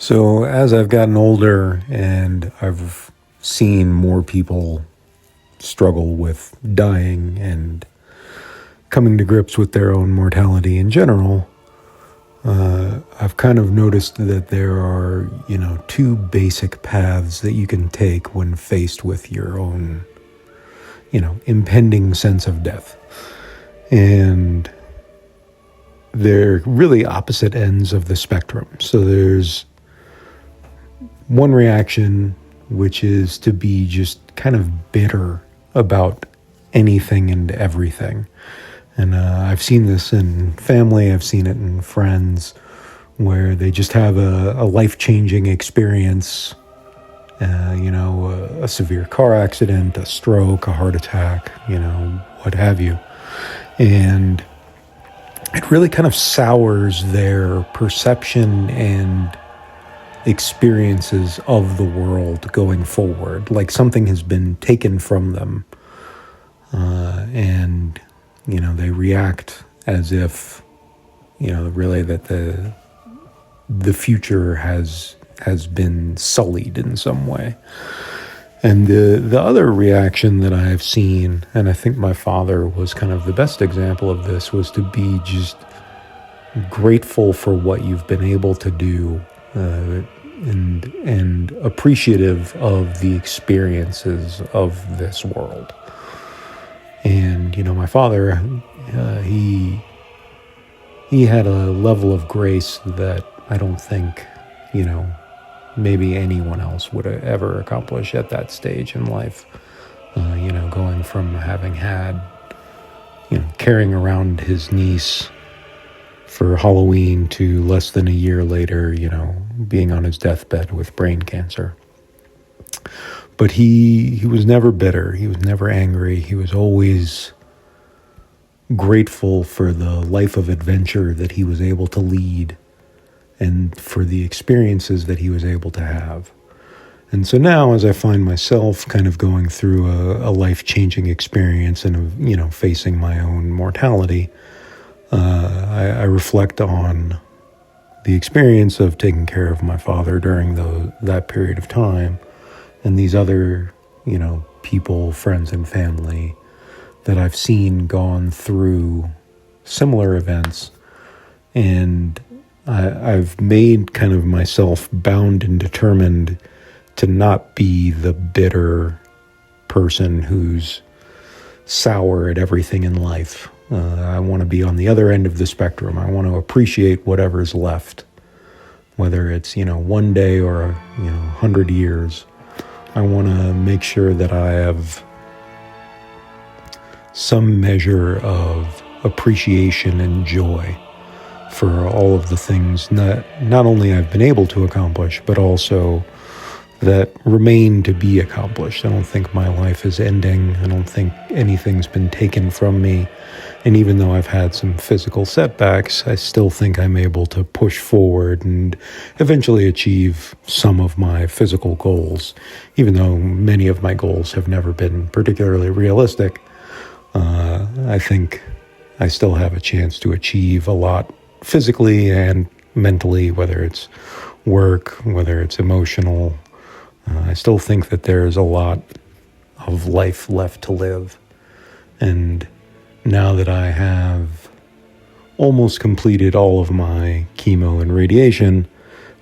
So as I've gotten older and I've seen more people struggle with dying and coming to grips with their own mortality in general, I've kind of noticed that there are, two basic paths that you can take when faced with your own, impending sense of death. And they're really opposite ends of the spectrum. So there's one reaction, which is to be just kind of bitter about anything and everything. And I've seen this in family, I've seen it in friends, where they just have a life-changing experience, a severe car accident, a stroke, a heart attack, what have you. And it really kind of sours their perception and experiences of the world going forward, like something has been taken from them, and they react as if really that the future has been sullied in some way. And the other reaction that I've seen, and I think my father was kind of the best example of this, was to be just grateful for what you've been able to do, and appreciative of the experiences of this world. And my father, he had a level of grace that I don't think maybe anyone else would ever accomplish at that stage in life. Going from having had carrying around his niece for Halloween to less than a year later, being on his deathbed with brain cancer. But he was never bitter. He was never angry. He was always grateful for the life of adventure that he was able to lead and for the experiences that he was able to have. And so now, as I find myself kind of going through a life-changing experience and, facing my own mortality, I reflect on the experience of taking care of my father during that period of time, and these other, people, friends and family that I've seen gone through similar events. And I've made kind of myself bound and determined to not be the bitter person who's sour at everything in life. I want to be on the other end of the spectrum. I want to appreciate whatever's left, whether it's, one day or, 100 years. I want to make sure that I have some measure of appreciation and joy for all of the things not only I've been able to accomplish, but also that remain to be accomplished. I don't think my life is ending. I don't think anything's been taken from me. And even though I've had some physical setbacks, I still think I'm able to push forward and eventually achieve some of my physical goals. Even though many of my goals have never been particularly realistic, I think I still have a chance to achieve a lot physically and mentally, whether it's work, whether it's emotional. I still think that there's a lot of life left to live. And now that I have almost completed all of my chemo and radiation,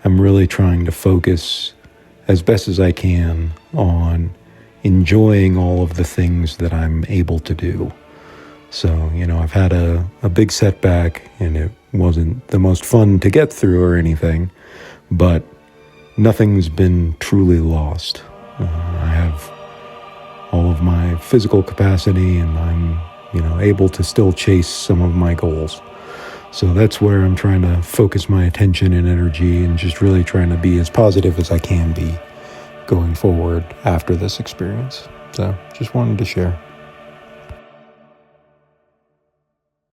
I'm really trying to focus as best as I can on enjoying all of the things that I'm able to do. So, I've had a big setback, and it wasn't the most fun to get through or anything, but nothing's been truly lost. I have all of my physical capacity, and I'm, able to still chase some of my goals. So that's where I'm trying to focus my attention and energy, and just really trying to be as positive as I can be going forward after this experience. So just wanted to share.